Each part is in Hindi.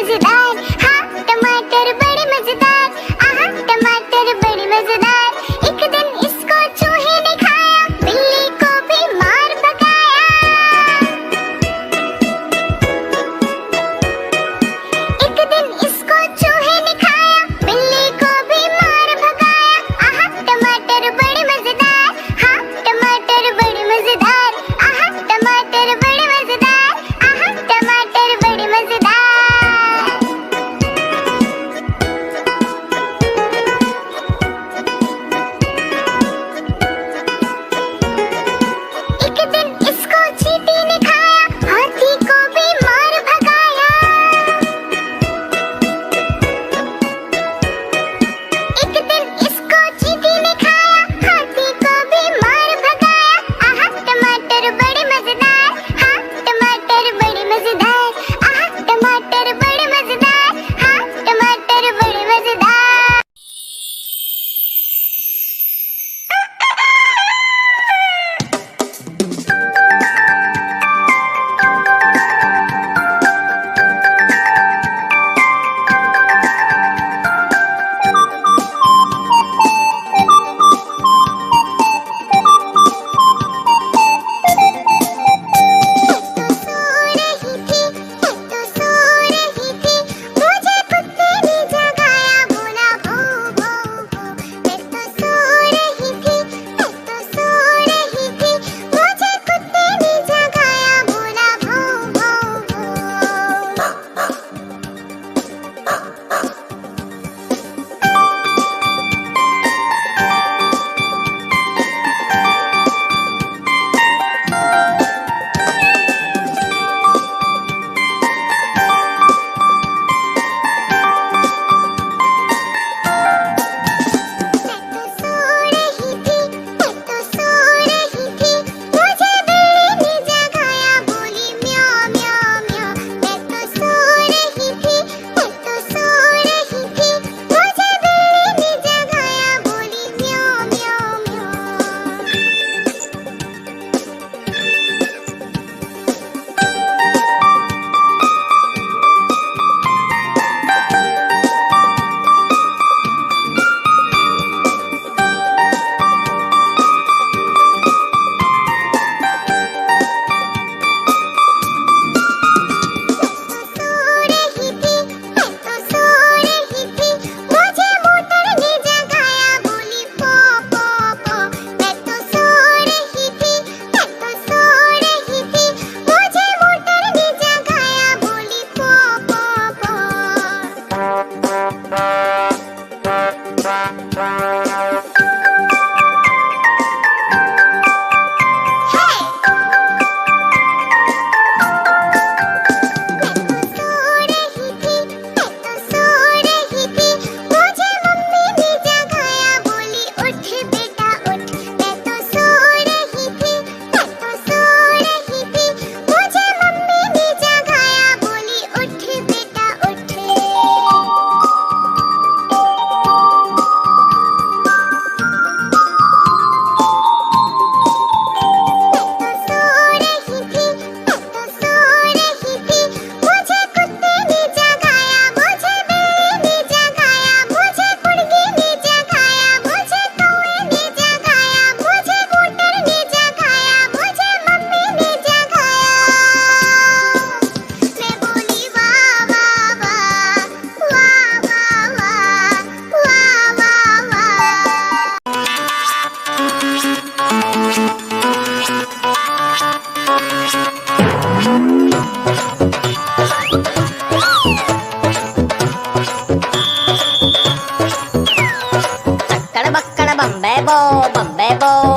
मजेदार, हाँ टमाटर बड़े मजेदार, आहा टमाटर बड़े मजेदार। एक दिन इसको चूहे ने खाया, बिल्ली को भी मार भगाया। एक दिन इसको चूहे ने खाया, बिल्ली को भी मार भगाया। आहा टमाटर बड़े मजेदार, हाँ टमाटर बड़े मजेदार, आहा टमाटर बड़े मजेदार, आहा टमाटर बड़े मजेदार। एक दिन इसको चींटी ने खाया, हाथी को भी मार भगाया। एक दिन इसको चींटी ने खाया, हाथी को भी मार भगाया। आहा टमाटर बड़े मजेदार, हाँ टमाटर बड़े मजेदार, आहा टमाटर बड़े मजेदार, हाँ टमाटर बड़े मजेदार।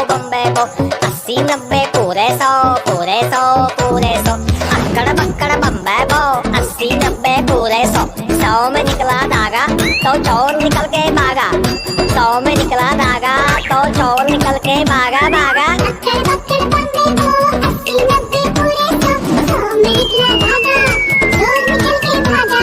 बम्बे बो 80 90 पूरे 100 पूरे 100 पूरे 100 अक्कड़ बक्कड़ बम्बे बो 80 90 पूरे 100 100 में निकला धागा तो चोर निकल के भागा 100 में निकला धागा तो चोर निकल के भागा भागा। अक्कड़ बक्कड़ बम्बे बो 80 90 पूरे 100 100 में निकला धागा चोर निकल के भागा।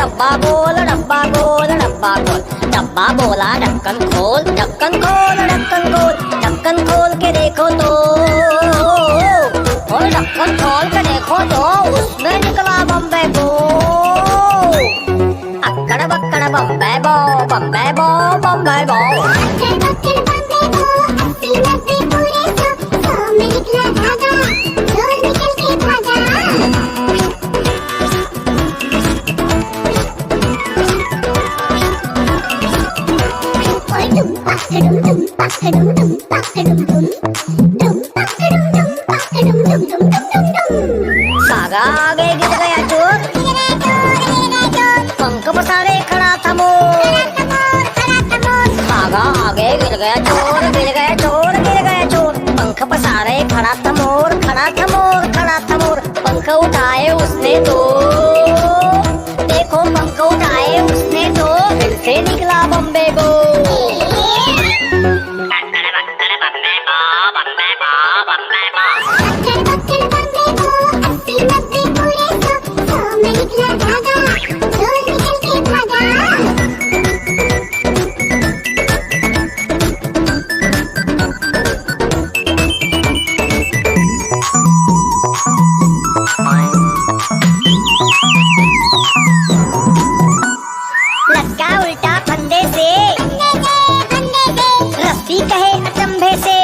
डब्बा गोल डब्बा गोल डब्बा गोल। डब्बा बोला ढक्कन खोल ढक्कन खोल ढक्कन खोल। ढक्कन खोल के देखो तो, और ढक्कन खोल के देखो तो उसमें निकला बम्बे बो। अक्कड़ बक्कड़ बम्बे बो बम्बे बो बम्बे बो। अक्कड़ बक्कड़ बम्बे बो, 80 90 पूरे 100 में निकला धागा, चोर निकल के भागा। डुम पकड़ुम डुम पकड़ुम डुम पकड़ुम डुम डुम पकड़ुम डुम पकड़ुम डुम डुम डुम डुम डुम। धागा आगे गिर गया चोर, पंख पसारे खड़ा था मोर। धागा आगे गिर गया चोर गिर गया चोर गिर गया चोर। पंख पसारे खड़ा था मोर खड़ा था मोर खड़ा था मोर। पंख उठाए उसने तो, देखो पंख उठाए उसने तो फिर से निकला बम्बे बो। अक्कड़ बक्कड़ बम्बे बो, 80 90 पूरे 100 में निकला धागा, चोर निकल के भागा। लटका उल्टा फंदे से, रस्सी कहे अचंभे से।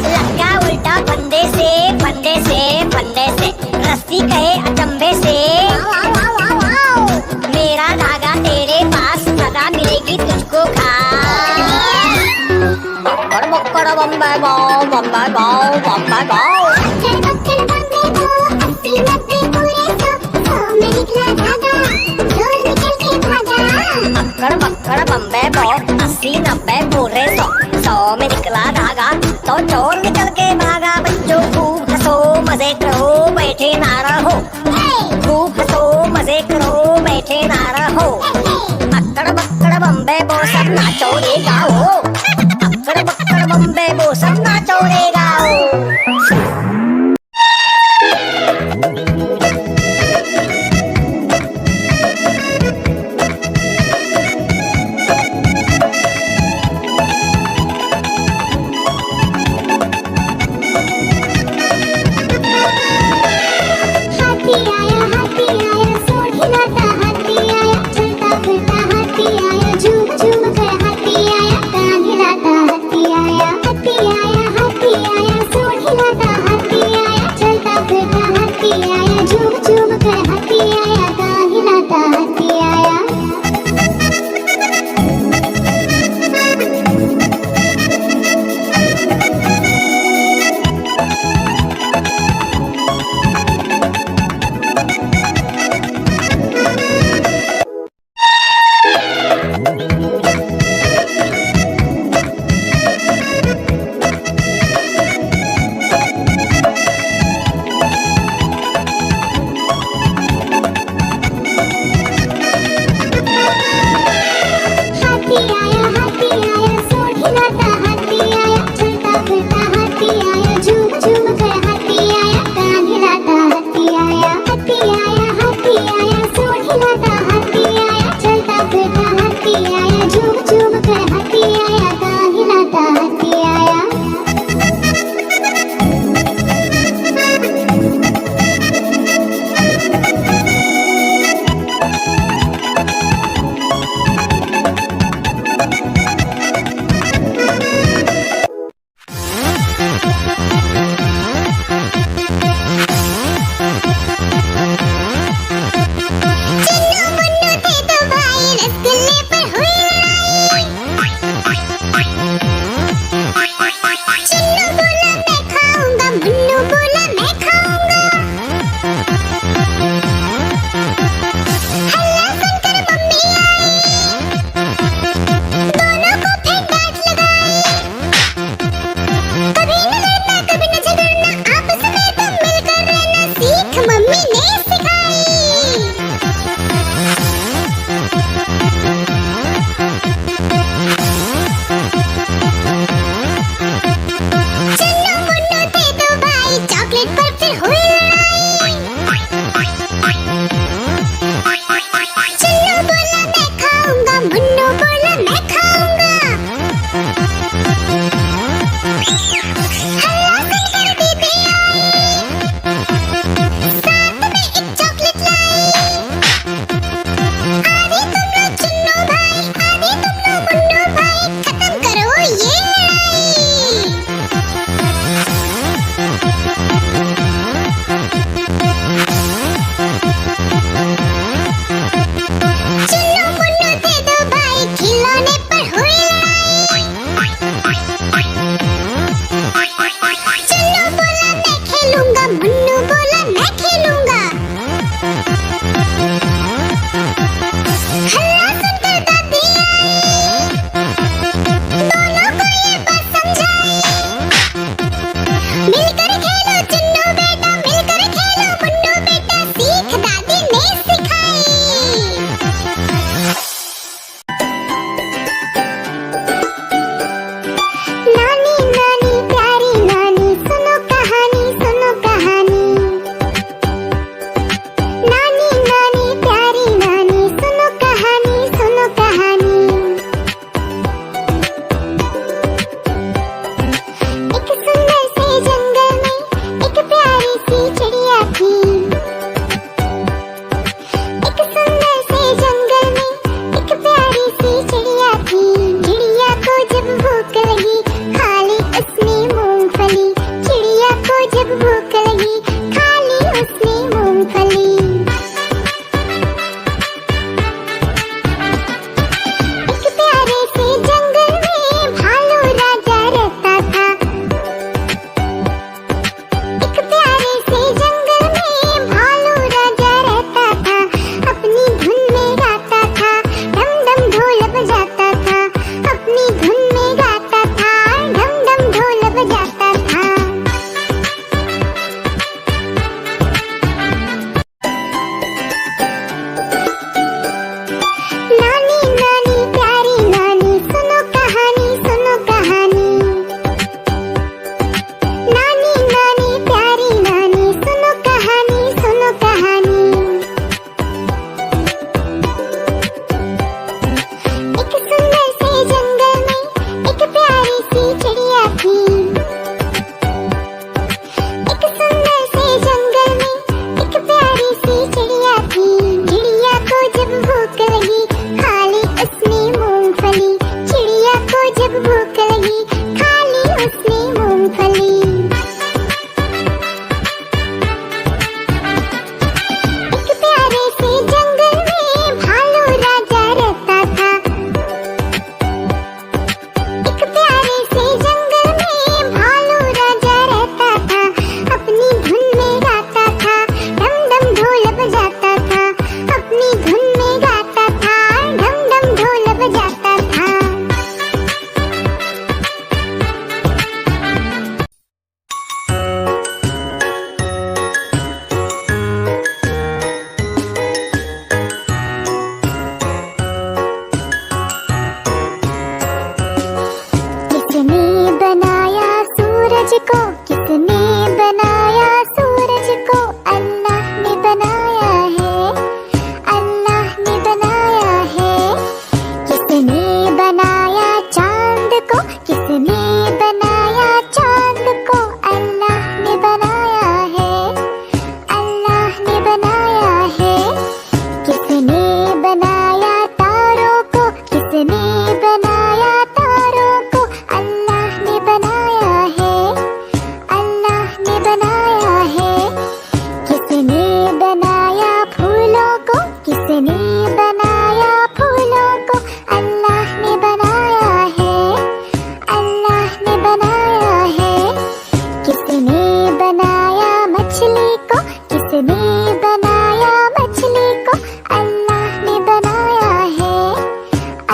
लटका उल्टा फंदे से फंदे से फंदे से, रस्सी कहे अचंभे से। मेरा धागा तेरे पास, सदा मिलेगी तुझको खास। बक्कड़ बक्कड़ बम्बे बो बम्बे बो बम्बे बो। अक्कड़ बक्कड़ बम्बे बो, 80 90 पूरे 100 में निकला धागा, चोर निकल के भागा। अक्कड़ बक्कड़ बम्बे बो, 80 90 पूरे 100 में निकला धागा तो चोर निकल के भागा। बच्चों खूब हंसो मजे करो बैठे ना रहो, खूब हंसो मजे करो बैठे ना रहो। अक्कड़ बक्कड़ बम्बे बो सब नाचो रे गाओ, अक्कड़ बक्कड़ बम्बे बो सब नाचो रे गाओ। हाथी आया सोढ़ हिलाता हाथी आया, चलता फिरता हाथी आया, झूम झूम कर हाथी आया, कान हिलाता हाथी आया। हाथी आया हाथी आया किसने बनाया फूलों को, अल्लाह ने बनाया है, अल्लाह ने बनाया है। किसने बनाया मछली को, किसने बनाया मछली को, अल्लाह ने बनाया है,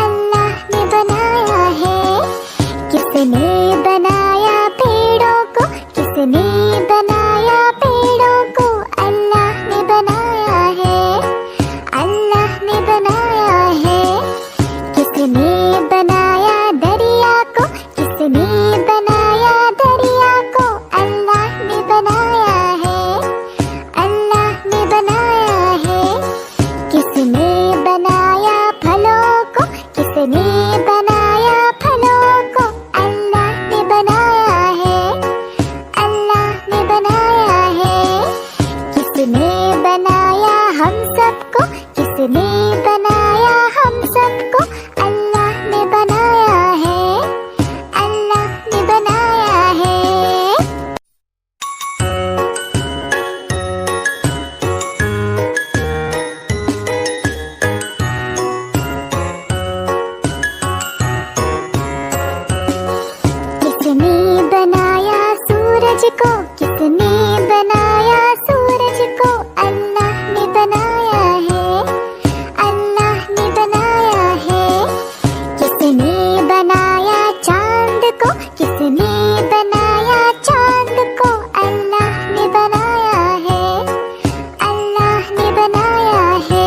अल्लाह ने बनाया है। किसने बनाया पेड़ों को, किसने बनाया पेड़ों को, अल्लाह ने बनाया है, अल्लाह ने बनाया है। किसने बनाया दरिया को, किसने बनाया दरिया को, अल्लाह ने बनाया है, अल्लाह ने बनाया है। किसने बनाया फलों को, किसने बनाया फलों को, अल्लाह ने बनाया है, अल्लाह ने बनाया है। किसने बनाया हम सबको, किसने बनाया हम सबको, अल्लाह ने बनाया है, अल्लाह ने बनाया है। किसने बनाया सूरज को, किसने बनाया सूरज को, अल्लाह ने बनाया है, अल्लाह ने बनाया है। किसने बनाया चांद को, किसने बनाया चांद को, अल्लाह ने बनाया है, अल्लाह ने बनाया है।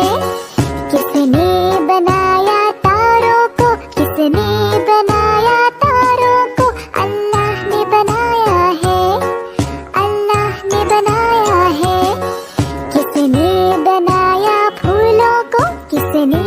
किसने बनाया तारों को, किसने बनाया तारों को, अल्लाह ने बनाया है, अल्लाह ने बनाया है। किसने बनाया फूलों को, किसने